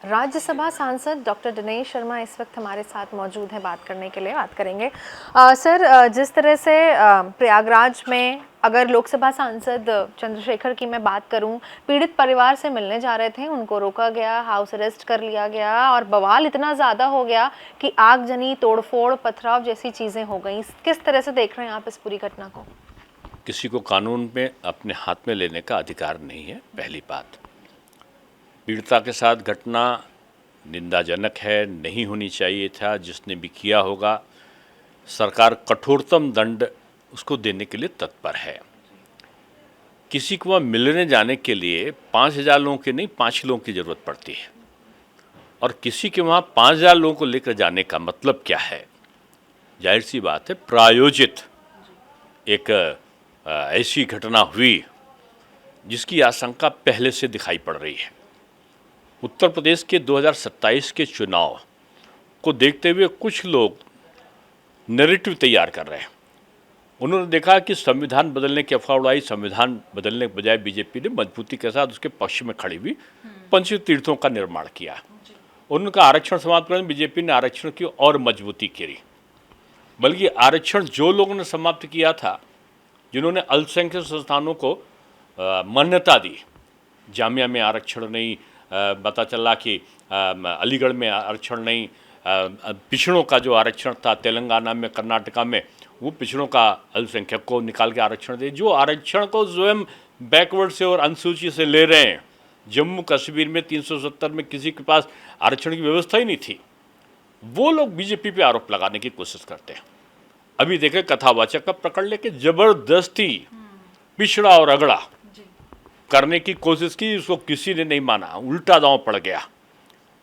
राज्यसभा सांसद डॉक्टर दिनेश शर्मा इस वक्त हमारे साथ मौजूद हैं, बात करने के लिए बात करेंगे। सर, जिस तरह से प्रयागराज में अगर लोकसभा सांसद चंद्रशेखर की मैं बात करूं, पीड़ित परिवार से मिलने जा रहे थे, उनको रोका गया, हाउस अरेस्ट कर लिया गया और बवाल इतना ज़्यादा हो गया कि आगजनी, तोड़फोड़, पथराव जैसी चीज़ें हो गई। किस तरह से देख रहे हैं आप इस पूरी घटना को? किसी को कानून में अपने हाथ में लेने का अधिकार नहीं है, पहली बात। पीड़िता के साथ घटना निंदाजनक है, नहीं होनी चाहिए था। जिसने भी किया होगा, सरकार कठोरतम दंड उसको देने के लिए तत्पर है। किसी को वहाँ मिलने जाने के लिए 5,000 लोगों की नहीं, 5 लोगों की ज़रूरत पड़ती है। और किसी के वहाँ 5,000 लोगों को लेकर जाने का मतलब क्या है? जाहिर सी बात है, प्रायोजित एक ऐसी घटना हुई जिसकी आशंका पहले से दिखाई पड़ रही है। उत्तर प्रदेश के 2027 के चुनाव को देखते हुए कुछ लोग नैरेटिव तैयार कर रहे हैं। उन्होंने देखा कि संविधान बदलने की अफवाह उड़ाई। संविधान बदलने के बजाय बीजेपी ने मजबूती के साथ उसके पक्ष में खड़ी हुई पंच तीर्थों का निर्माण किया। उनका आरक्षण समाप्त करने, बीजेपी ने आरक्षण की और मजबूती करी। बल्कि आरक्षण जो लोगों ने समाप्त किया था, जिन्होंने अल्पसंख्यक संस्थानों को मान्यता दी, जामिया में आरक्षण नहीं, पता चला कि अलीगढ़ में आरक्षण नहीं, पिछड़ों का जो आरक्षण था तेलंगाना में, कर्नाटका में, वो पिछड़ों का अल्पसंख्यक को निकाल के आरक्षण दे। जो आरक्षण को स्वयं बैकवर्ड से और अनुसूची से ले रहे हैं। जम्मू कश्मीर में 370 में किसी के पास आरक्षण की व्यवस्था ही नहीं थी। वो लोग बीजेपी पे आरोप लगाने की कोशिश करते हैं। अभी देखें, कथावाचक का पकड़ लेके जबरदस्ती पिछड़ा और अगड़ा करने की कोशिश की, उसको किसी ने नहीं माना, उल्टा दांव पड़ गया।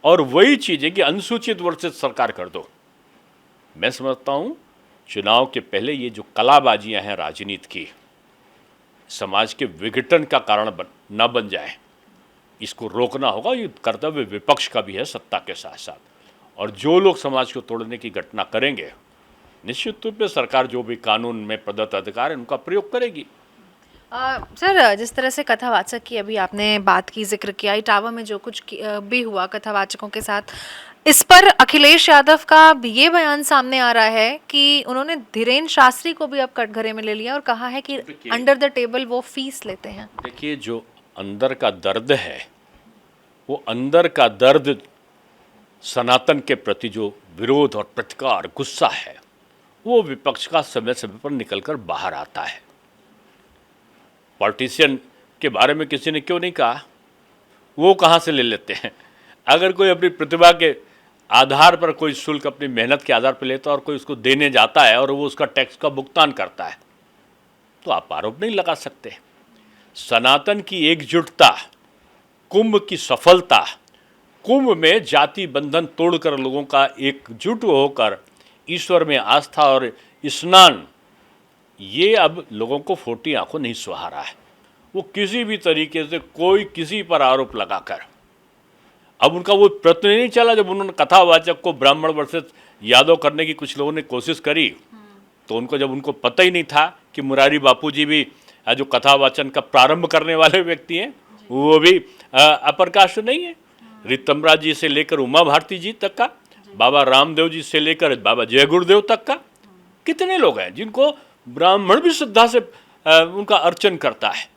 और वही चीज़ है कि अनुसूचित वर्ग से सरकार कर दो। मैं समझता हूँ चुनाव के पहले ये जो कलाबाजियां हैं राजनीति की, समाज के विघटन का कारण न बन जाए, इसको रोकना होगा। ये कर्तव्य विपक्ष का भी है, सत्ता के साथ साथ। और जो लोग समाज को तोड़ने की घटना करेंगे, निश्चित रूप से सरकार जो भी कानून में प्रदत्त अधिकार है उनका प्रयोग करेगी। सर, जिस तरह से कथावाचक की अभी आपने बात की, जिक्र किया, इटावा में जो कुछ भी हुआ कथावाचकों के साथ, इस पर अखिलेश यादव का ये बयान सामने आ रहा है कि उन्होंने धीरेन्द्र शास्त्री को भी अब कटघरे में ले लिया और कहा है कि अंडर द टेबल वो फीस लेते हैं। देखिए, जो अंदर का दर्द है, वो अंदर का दर्द सनातन के प्रति जो विरोध और प्रतिकार, गुस्सा है, वो विपक्ष का समय समय पर निकलकर बाहर आता है। पॉलिटिशियन के बारे में किसी ने क्यों नहीं कहा? वो कहाँ से ले लेते हैं? अगर कोई अपनी प्रतिभा के आधार पर कोई शुल्क अपनी मेहनत के आधार पर लेता है और कोई उसको देने जाता है और वो उसका टैक्स का भुगतान करता है, तो आप आरोप नहीं लगा सकते। सनातन की एकजुटता, कुंभ की सफलता, कुंभ में जाति बंधन तोड़कर लोगों का एकजुट होकर ईश्वर में आस्था और स्नान, ये अब लोगों को फोटी आंखों नहीं सुहा रहा है। वो किसी भी तरीके से कोई किसी पर आरोप लगाकर, अब उनका वो प्रयत्न नहीं चला। जब उन्होंने कथावाचक को ब्राह्मण वर्सेस यादव करने की कुछ लोगों ने कोशिश करी, तो जब उनको पता ही नहीं था कि मुरारी बापूजी भी जो कथावाचन का प्रारंभ करने वाले व्यक्ति हैं, वो भी अपर कास्ट नहीं है। ऋतम्बरा जी से लेकर उमा भारती जी तक का, बाबा रामदेव जी से लेकर बाबा जय गुरुदेव तक का, कितने लोग हैं जिनको ब्राह्मण भी श्रद्धा से उनका अर्चन करता है।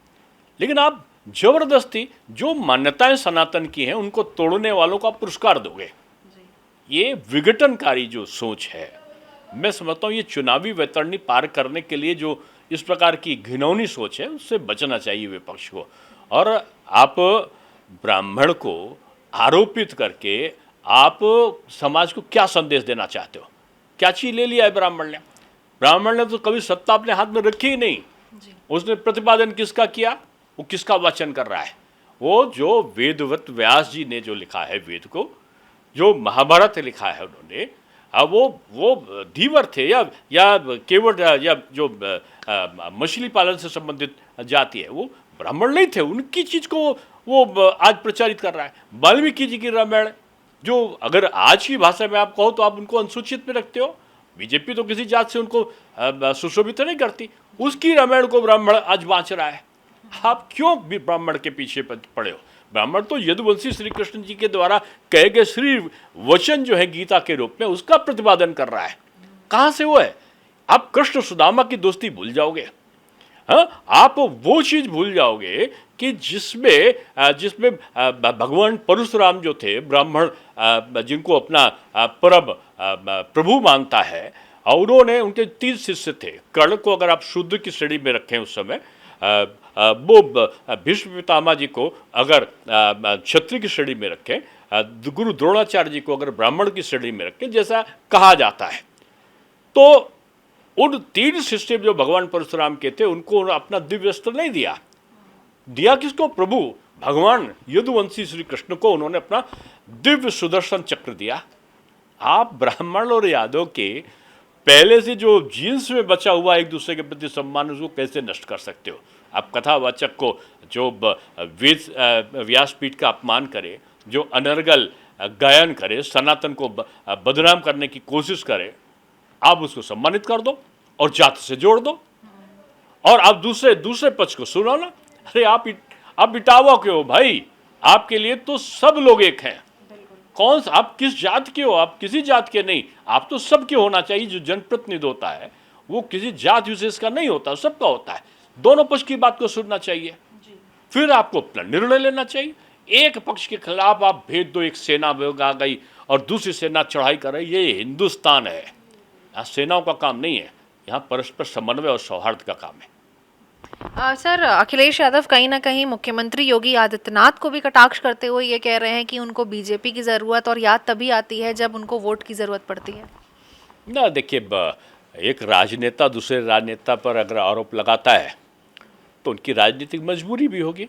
लेकिन आप जबरदस्ती जो मान्यताएं सनातन की हैं उनको तोड़ने वालों का पुरस्कार दोगे। ये विघटनकारी जो सोच है, मैं समझता हूँ ये चुनावी वैतरणी पार करने के लिए जो इस प्रकार की घिनौनी सोच है, उससे बचना चाहिए विपक्ष को। और आप ब्राह्मण को आरोपित करके आप समाज को क्या संदेश देना चाहते हो? क्या चीज़ ले लिया है ब्राह्मण ने? ब्राह्मण ने तो कभी सत्ता अपने हाथ में रखी ही नहीं। उसने प्रतिपादन किसका किया? वो किसका वचन कर रहा है? वो जो वेदवत व्यास जी ने जो लिखा है, वेद को, जो महाभारत लिखा है उन्होंने, अब वो धीवर थे या केवट या जो मछली पालन से संबंधित जाति है, वो ब्राह्मण नहीं थे। उनकी चीज़ को वो आज प्रचारित कर रहा है। वाल्मीकि जी की रामायण, जो अगर आज की भाषा में आप कहो तो आप उनको अनुसूचित में रखते हो। बीजेपी तो किसी जात से उनको सुशोभित नहीं करती। उसकी रामायण को ब्राह्मण आज बाँच रहा है। आप क्यों भी ब्राह्मण के पीछे पड़े हो? ब्राह्मण तो यदुवंशी श्री कृष्ण जी के द्वारा कहे गए श्री वचन जो है गीता के रूप में उसका प्रतिपादन कर रहा है। कहाँ से वो है? आप कृष्ण सुदामा की दोस्ती भूल जाओगे। हाँ, आप वो चीज भूल जाओगे कि जिसमें भगवान परशुराम जो थे ब्राह्मण, जिनको अपना परम प्रभु मानता है, और उन्होंने उनके 3 शिष्य थे। कर्ण को अगर आप शूद्र की श्रेणी में रखें उस समय, वो भीष्म पितामह जी को अगर क्षत्रिय की श्रेणी में रखें, गुरु द्रोणाचार्य जी को अगर ब्राह्मण की श्रेणी में रखें, जैसा कहा जाता है, तो उन 3 शिष्य जो भगवान परशुराम के थे उनको अपना दिव्य अस्त्र नहीं दिया किसको? प्रभु भगवान यदुवंशी श्री कृष्ण को उन्होंने अपना दिव्य सुदर्शन चक्र दिया। आप ब्राह्मण और यादव के पहले से जो जीन्स में बचा हुआ एक दूसरे के प्रति सम्मान, उसको कैसे नष्ट कर सकते हो? आप कथावाचक को जो व्यासपीठ का अपमान करे, जो अनर्गल गायन करे, सनातन को बदनाम करने की कोशिश करे, आप उसको सम्मानित कर दो और जाति से जोड़ दो, और आप दूसरे पक्ष को सुनो ना। अरे आप इटावा के हो भाई, आपके लिए तो सब लोग एक हैं। कौन सा, आप किस जात के हो? आप किसी जात के नहीं, आप तो सबके होना चाहिए। जो जनप्रतिनिधि होता है वो किसी जात विशेष का नहीं होता, सबका होता है। दोनों पक्ष की बात को सुनना चाहिए, फिर आपको अपना निर्णय लेना चाहिए। एक पक्ष के खिलाफ आप भेज दो, एक सेना आ गई और दूसरी सेना चढ़ाई कर रही, ये हिंदुस्तान है। यहाँ सेनाओं का काम नहीं है, यहाँ परस्पर समन्वय और सौहार्द का काम है। सर, अखिलेश यादव कहीं ना कहीं मुख्यमंत्री योगी आदित्यनाथ को भी कटाक्ष करते हुए ये कह रहे हैं कि उनको बीजेपी की ज़रूरत और याद तभी आती है जब उनको वोट की ज़रूरत पड़ती है। ना देखिए, एक राजनेता दूसरे राजनेता पर अगर आरोप लगाता है तो उनकी राजनीतिक मजबूरी भी होगी,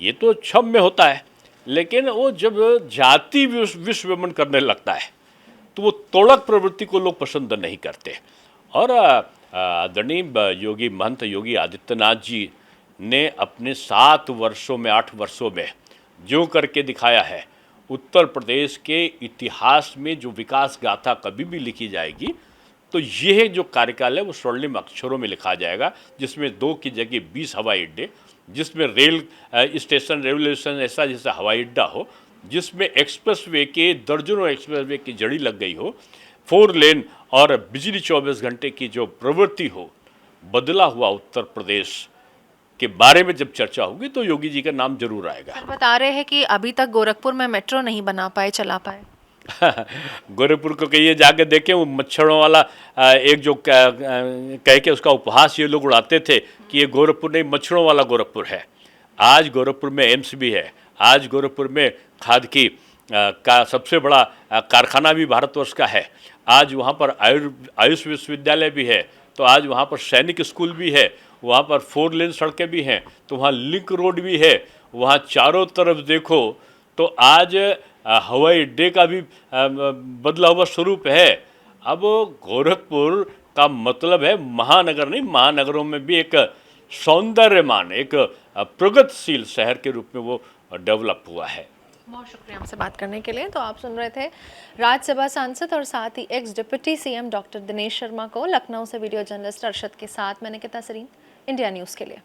ये तो क्षम्य होता है। लेकिन वो जब जाति विश्वमन करने लगता है तो वो तोड़क प्रवृत्ति को लोग पसंद नहीं करते। और आदरणीय योगी महंत योगी आदित्यनाथ जी ने अपने 7 वर्षों में 8 वर्षों में जो करके दिखाया है, उत्तर प्रदेश के इतिहास में जो विकास गाथा कभी भी लिखी जाएगी तो यह जो कार्यकाल है वो स्वर्णिम अक्षरों में लिखा जाएगा, जिसमें 2 की जगह 20 हवाई अड्डे, जिसमें रेल स्टेशन, रेलवे स्टेशन ऐसा जैसा हवाई अड्डा हो, जिसमें एक्सप्रेसवे के दर्जनों एक्सप्रेसवे की जड़ी लग गई हो, 4 लेन और बिजली 24 घंटे की जो प्रवृत्ति हो। बदला हुआ उत्तर प्रदेश के बारे में जब चर्चा होगी तो योगी जी का नाम जरूर आएगा। सर, बता रहे हैं कि अभी तक गोरखपुर में मेट्रो नहीं बना पाए, चला पाए। गोरखपुर को कहिए जाके देखें, वो मच्छरों वाला एक जो कह के उसका उपहास ये लोग उड़ाते थे कि ये गोरखपुर नहीं, मच्छरों वाला गोरखपुर है। आज गोरखपुर में एम्स भी है, आज गोरखपुर में खाद की का सबसे बड़ा कारखाना भी भारतवर्ष का है, आज वहाँ पर आयुष विश्वविद्यालय भी है, तो आज वहाँ पर सैनिक स्कूल भी है, वहाँ पर 4 लेन सड़कें भी हैं, तो वहाँ लिंक रोड भी है, वहाँ चारों तरफ देखो तो आज हवाई अड्डे का भी बदला हुआ स्वरूप है। अब गोरखपुर का मतलब है महानगर नहीं, महानगरों में भी एक सौंदर्यमान, एक प्रगतिशील शहर के रूप में वो डेवलप हुआ है। बहुत शुक्रिया हमसे बात करने के लिए। तो आप सुन रहे थे राज्यसभा सांसद और साथ ही ex deputy CM doctor Dinesh Sharma को। लखनऊ से वीडियो जर्नलिस्ट अरशद के साथ मैं निकिता सरीन, इंडिया न्यूज़ के लिए।